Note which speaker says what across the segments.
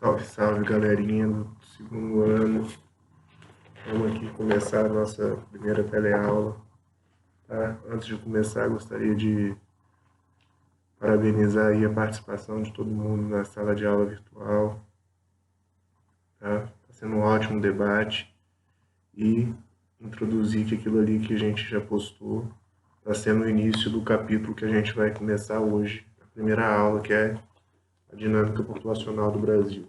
Speaker 1: Salve, salve, galerinha do segundo ano. Vamos aqui começar a nossa primeira teleaula, tá? Antes de começar, gostaria de parabenizar aí a participação de todo mundo na sala de aula virtual, tá? Está sendo um ótimo debate e introduzir que aquilo ali que a gente já postou está sendo o início do capítulo que a gente vai começar hoje, a primeira aula, que é a dinâmica populacional do Brasil.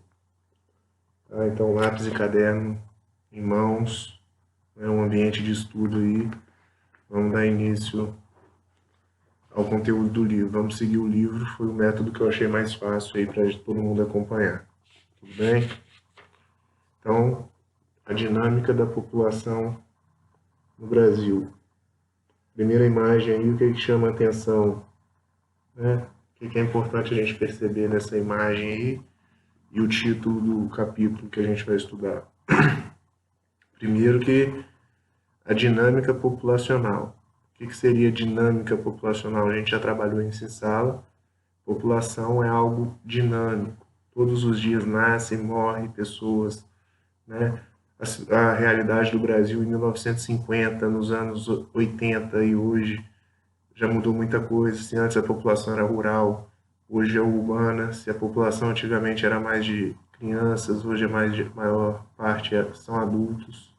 Speaker 1: Tá? Então, lápis e caderno em mãos, um ambiente de estudo aí. Vamos dar início ao conteúdo do livro. Vamos seguir o livro, foi o método que eu achei mais fácil aí para todo mundo acompanhar. Tudo bem? Então, a dinâmica da população no Brasil. Primeira imagem aí, o que chama a atenção, né? O que é importante a gente perceber nessa imagem aí e o título do capítulo que a gente vai estudar. Primeiro que a dinâmica populacional. O que seria dinâmica populacional? A gente já trabalhou isso em sala. População é algo dinâmico. Todos os dias nascem, morrem pessoas, né? A realidade do Brasil em 1950, nos anos 80 e hoje já mudou muita coisa. Se antes a população era rural, hoje é urbana. Se a população antigamente era mais de crianças, hoje é mais de maior parte são adultos,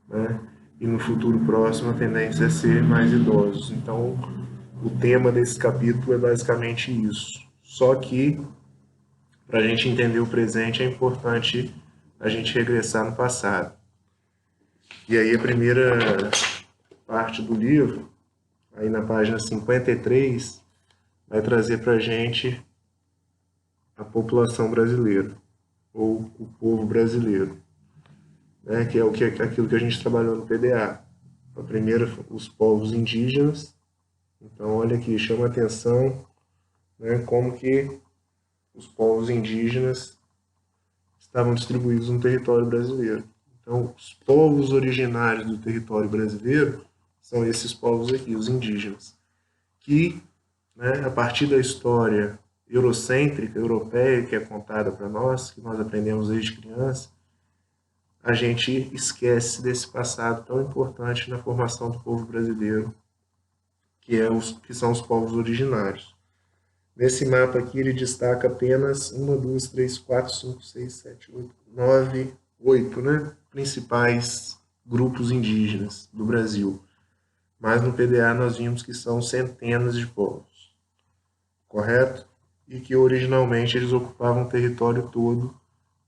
Speaker 1: né? E no futuro próximo a tendência é ser mais idosos. Então, o tema desse capítulo é basicamente isso. Só que, para a gente entender o presente, é importante a gente regressar no passado. E aí a primeira parte do livro, aí na página 53, vai trazer para a gente a população brasileira, ou o povo brasileiro, né, que é aquilo que a gente trabalhou no PDA. A primeira, os povos indígenas. Então, olha aqui, chama a atenção, né, como que os povos indígenas estavam distribuídos no território brasileiro. Então, os povos originários do território brasileiro são esses povos aqui, os indígenas, que, né, a partir da história eurocêntrica, europeia, que é contada para nós, que nós aprendemos desde criança, a gente esquece desse passado tão importante na formação do povo brasileiro, que são os povos originários. Nesse mapa aqui ele destaca apenas 1, 2, 3, 4, 5, 6, 7, 8, 9, 8, né? Principais grupos indígenas do Brasil. Mas no PDA nós vimos que são centenas de povos, correto? E que originalmente eles ocupavam o território todo,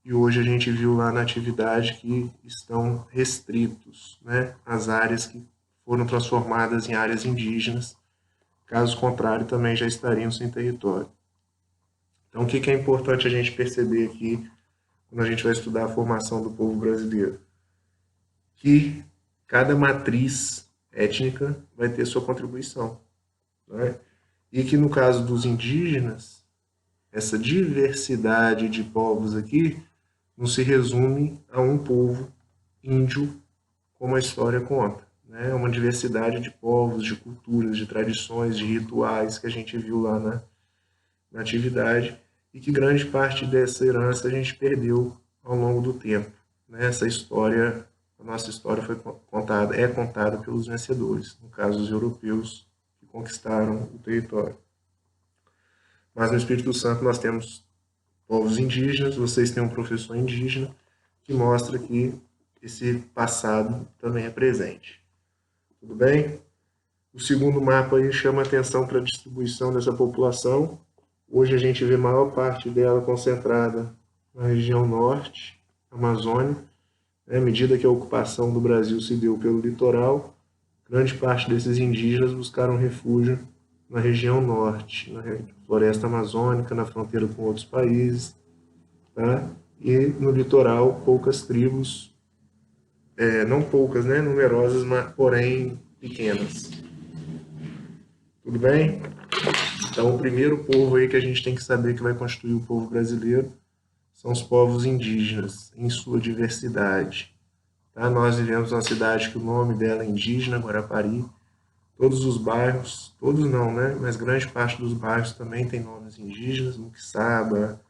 Speaker 1: e hoje a gente viu lá na atividade que estão restritos, né? As áreas que foram transformadas em áreas indígenas. Caso contrário, também já estariam sem território. Então, o que é importante a gente perceber aqui, quando a gente vai estudar a formação do povo brasileiro? Que cada matriz étnica vai ter sua contribuição, né? E que no caso dos indígenas, essa diversidade de povos aqui não se resume a um povo índio, como a história conta. É uma diversidade de povos, de culturas, de tradições, de rituais que a gente viu lá na atividade e que grande parte dessa herança a gente perdeu ao longo do tempo. Essa história, a nossa história é contada pelos vencedores, no caso os europeus que conquistaram o território. Mas no Espírito Santo nós temos povos indígenas, vocês têm um professor indígena que mostra que esse passado também é presente. Tudo bem? O segundo mapa aí chama atenção para a distribuição dessa população. Hoje a gente vê a maior parte dela concentrada na região norte, Amazônia. À medida que a ocupação do Brasil se deu pelo litoral, grande parte desses indígenas buscaram refúgio na região norte, na floresta amazônica, na fronteira com outros países, tá? E no litoral, poucas tribos, não poucas, né, numerosas, mas porém pequenas. Tudo bem? Então, o primeiro povo aí que a gente tem que saber que vai constituir o povo brasileiro são os povos indígenas, em sua diversidade. Tá? Nós vivemos numa cidade que o nome dela é indígena, Guarapari. Todos os bairros, todos não, né? Mas grande parte dos bairros também tem nomes indígenas, Muquissaba,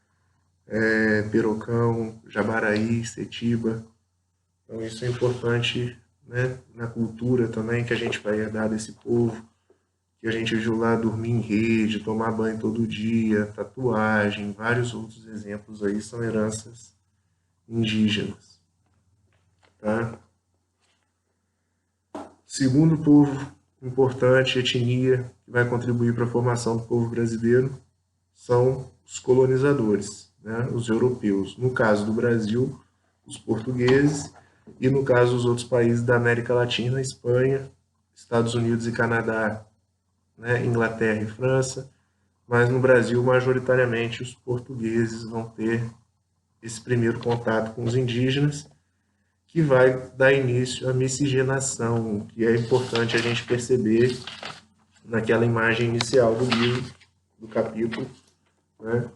Speaker 1: Perocão, Jabaraí, Setiba. Então isso é importante, né, na cultura também, que a gente vai herdar desse povo, que a gente viu lá dormir em rede, tomar banho todo dia, tatuagem, vários outros exemplos aí são heranças indígenas, tá? Segundo povo importante, etnia, que vai contribuir para a formação do povo brasileiro, são os colonizadores, né? Os europeus. No caso do Brasil, os portugueses, e no caso dos outros países da América Latina, Espanha, Estados Unidos e Canadá, né? Inglaterra e França, mas no Brasil, majoritariamente, os portugueses vão ter esse primeiro contato com os indígenas, que vai dar início à miscigenação, que é importante a gente perceber naquela imagem inicial do livro, do capítulo, né?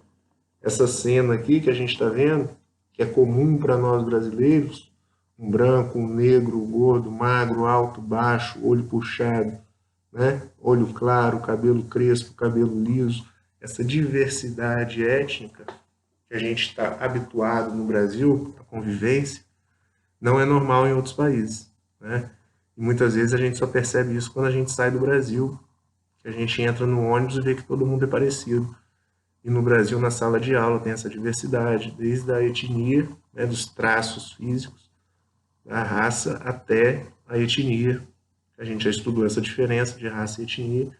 Speaker 1: Essa cena aqui que a gente está vendo, que é comum para nós brasileiros, um branco, um negro, gordo, magro, alto, baixo, olho puxado, né? Olho claro, cabelo crespo, cabelo liso, essa diversidade étnica que a gente está habituado no Brasil, a convivência, não é normal em outros países, né? E muitas vezes a gente só percebe isso quando a gente sai do Brasil, que a gente entra no ônibus e vê que todo mundo é parecido. E no Brasil, na sala de aula, tem essa diversidade, desde a etnia, né, dos traços físicos, da raça, até a etnia. A gente já estudou essa diferença de raça e etnia,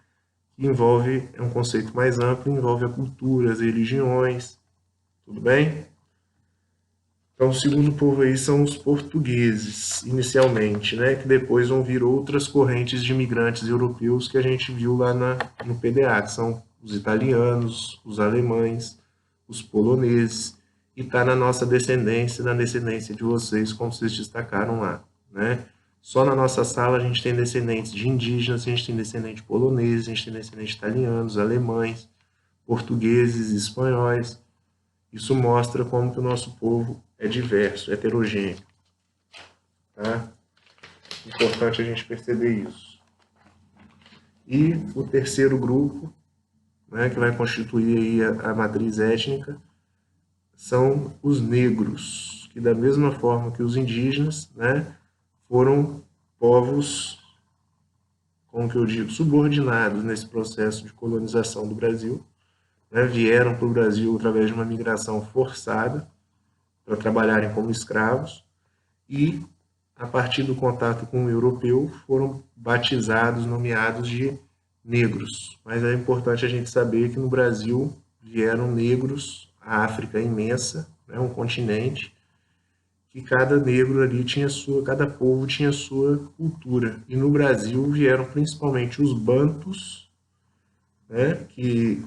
Speaker 1: que envolve, é um conceito mais amplo, envolve a cultura, as religiões, tudo bem? Então, o segundo povo aí são os portugueses, inicialmente, né, que depois vão vir outras correntes de imigrantes europeus que a gente viu lá no PDA, que são os italianos, os alemães, os poloneses, e está na nossa descendência, na descendência de vocês, como vocês destacaram lá, né? Só na nossa sala a gente tem descendentes de indígenas, a gente tem descendentes de poloneses, a gente tem descendentes de italianos, alemães, portugueses, espanhóis. Isso mostra como que o nosso povo é diverso, heterogêneo. Tá? Importante a gente perceber isso. E o terceiro grupo, né, que vai constituir aí a matriz étnica, são os negros, que da mesma forma que os indígenas, né, foram povos, como que eu digo, subordinados nesse processo de colonização do Brasil, né, vieram para o Brasil através de uma migração forçada para trabalharem como escravos e, a partir do contato com o europeu, foram batizados, nomeados de negros. Mas é importante a gente saber que no Brasil vieram negros, a África é imensa, né, um continente, que cada negro ali tinha sua, cada povo tinha sua cultura. E no Brasil vieram principalmente os bantus, né, que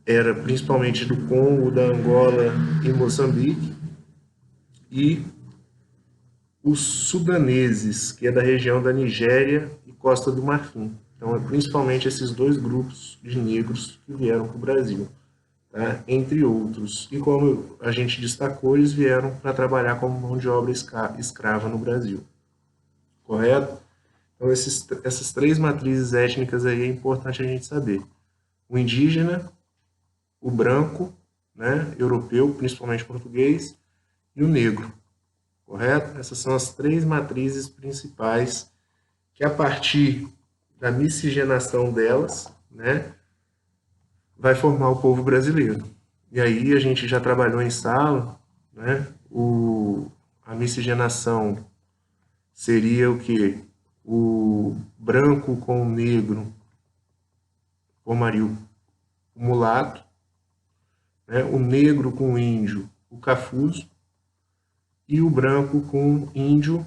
Speaker 1: era principalmente do Congo, da Angola e Moçambique, e os sudaneses, que é da região da Nigéria e Costa do Marfim. Então, é principalmente esses dois grupos de negros que vieram para o Brasil, tá? Entre outros. E como a gente destacou, eles vieram para trabalhar como mão de obra escrava no Brasil. Correto? Então, essas três matrizes étnicas aí é importante a gente saber. O indígena, o branco, né, europeu, principalmente português, e o negro. Correto? Essas são as três matrizes principais que, a partir da miscigenação delas, né, vai formar o povo brasileiro. E aí a gente já trabalhou em sala, né, a miscigenação seria o que? O branco com o negro formaria o mulato, né, o negro com o índio, o cafuzo, e o branco com o índio,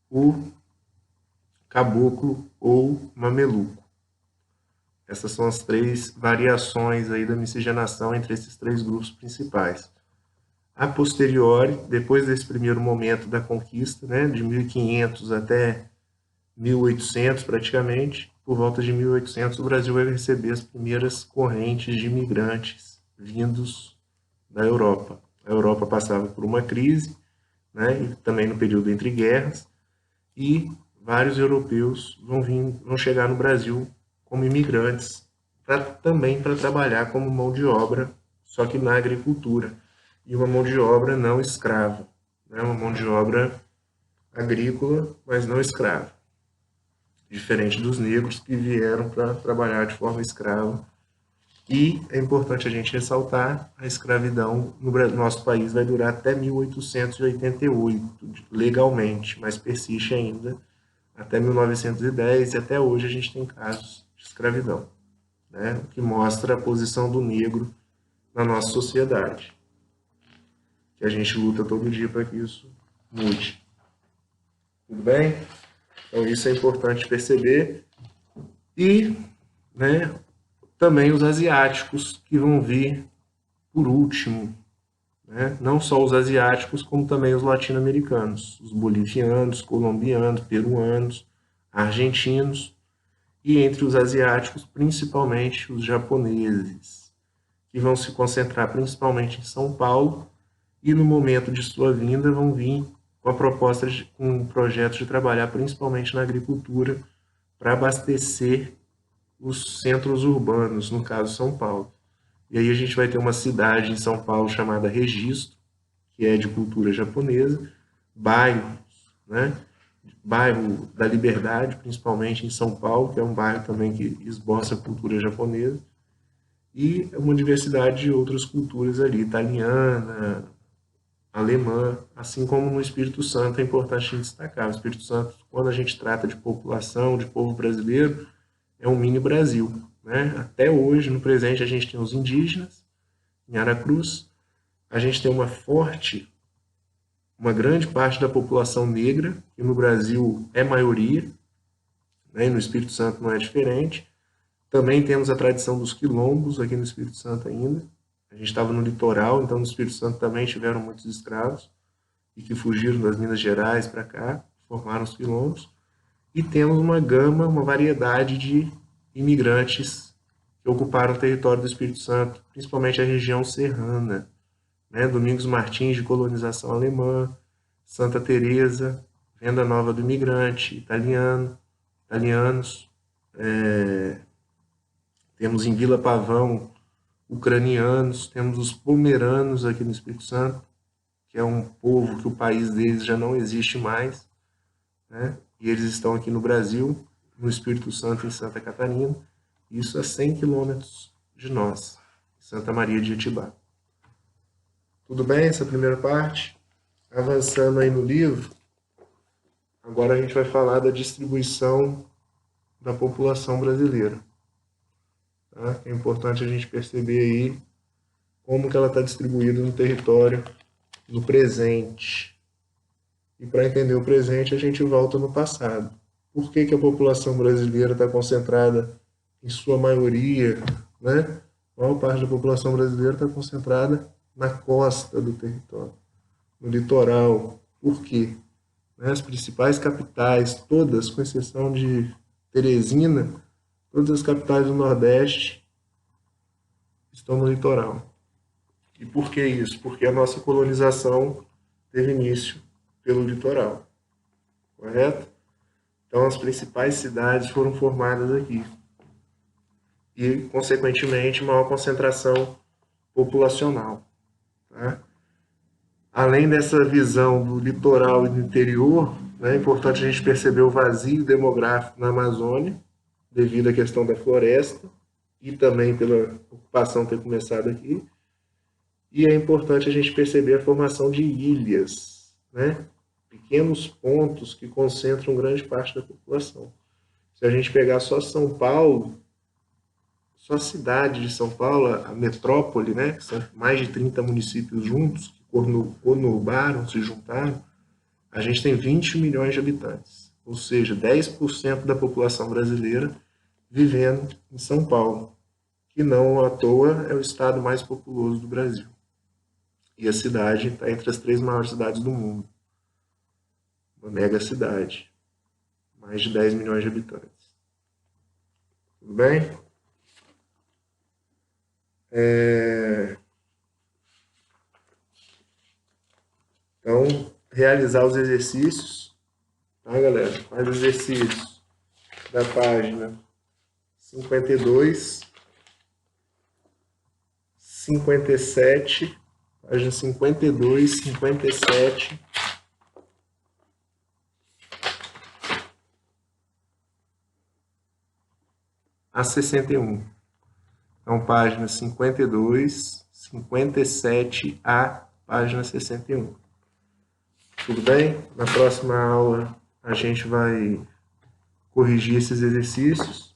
Speaker 1: o caboclo ou mameluco. Essas são as três variações aí da miscigenação entre esses três grupos principais. A posteriori, depois desse primeiro momento da conquista, né, de 1500 até 1800 praticamente, por volta de 1800 o Brasil vai receber as primeiras correntes de imigrantes vindos da Europa. A Europa passava por uma crise, né, e também no período entre guerras, e vários europeus vão chegar no Brasil como imigrantes, também para trabalhar como mão de obra só que na agricultura, e uma mão de obra não escrava, né? Uma mão de obra agrícola, mas não escrava, diferente dos negros que vieram para trabalhar de forma escrava. E é importante a gente ressaltar, a escravidão no nosso país vai durar até 1888, legalmente, mas persiste ainda até 1910, e até hoje a gente tem casos de escravidão, né? O que mostra a posição do negro na nossa sociedade, que a gente luta todo dia para que isso mude. Tudo bem? Então isso é importante perceber. E, né, também os asiáticos que vão vir por último, né? Não só os asiáticos, como também os latino-americanos, os bolivianos, colombianos, peruanos, argentinos, e entre os asiáticos, principalmente os japoneses, que vão se concentrar principalmente em São Paulo, e no momento de sua vinda vão vir com a proposta com um projeto de trabalhar principalmente na agricultura para abastecer os centros urbanos, no caso São Paulo. E aí a gente vai ter uma cidade em São Paulo chamada Registro, que é de cultura japonesa, bairros, né? Bairro da Liberdade, principalmente em São Paulo, que é um bairro também que esboça a cultura japonesa, e uma diversidade de outras culturas ali, italiana, alemã, assim como no Espírito Santo é importante destacar. O Espírito Santo, quando a gente trata de população, de povo brasileiro, é um mini Brasil, né? Até hoje, no presente, a gente tem os indígenas em Aracruz, a gente tem uma grande parte da população negra, que no Brasil é maioria, né? E no Espírito Santo não é diferente. Também temos a tradição dos quilombos aqui no Espírito Santo ainda. A gente estava no litoral, então no Espírito Santo também tiveram muitos escravos e que fugiram das Minas Gerais para cá, formaram os quilombos. E temos uma gama, uma variedade de imigrantes que ocuparam o território do Espírito Santo, principalmente a região serrana, né? Domingos Martins, de colonização alemã, Santa Teresa, Venda Nova do Imigrante, italianos, temos em Vila Pavão ucranianos, temos os pomeranos aqui no Espírito Santo, que é um povo que o país deles já não existe mais, né? E eles estão aqui no Brasil, no Espírito Santo, em Santa Catarina, isso a 100 quilômetros de nós, Santa Maria de Itibá. Tudo bem essa primeira parte? Avançando aí no livro, agora a gente vai falar da distribuição da população brasileira. Tá? É importante a gente perceber aí como que ela está distribuída no território no presente. E para entender o presente, a gente volta no passado. Por que que a população brasileira está concentrada, em sua maioria, né? A maior parte da população brasileira está concentrada na costa do território, no litoral. Por quê? Né? As principais capitais, todas, com exceção de Teresina, todas as capitais do Nordeste estão no litoral. E por que isso? Porque a nossa colonização teve início pelo litoral, correto? Então, as principais cidades foram formadas aqui. E, consequentemente, maior concentração populacional. Tá? Além dessa visão do litoral e do interior, né, é importante a gente perceber o vazio demográfico na Amazônia, devido à questão da floresta, e também pela ocupação ter começado aqui. E é importante a gente perceber a formação de ilhas, né? Pequenos pontos que concentram grande parte da população. Se a gente pegar só São Paulo, só a cidade de São Paulo, a metrópole, né, que são mais de 30 municípios juntos, que conurbaram, se juntaram, a gente tem 20 milhões de habitantes. Ou seja, 10% da população brasileira vivendo em São Paulo, que não à toa é o estado mais populoso do Brasil. E a cidade está entre as 3 maiores cidades do mundo. Uma mega cidade. Mais de 10 milhões de habitantes. Tudo bem? Então, realizar os exercícios, tá, galera? Faz os exercícios da página 52, 57, página 52, 57 a 61. Então, página 52, 57 a página 61. Tudo bem? Na próxima aula a gente vai corrigir esses exercícios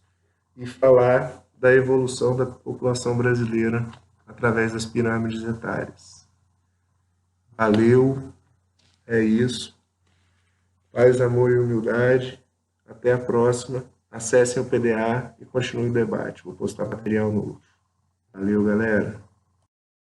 Speaker 1: e falar da evolução da população brasileira através das pirâmides etárias. Valeu, é isso. Paz, amor e humildade. Até a próxima. Acessem o PDA e continuem o debate. Vou postar material novo. Valeu, galera.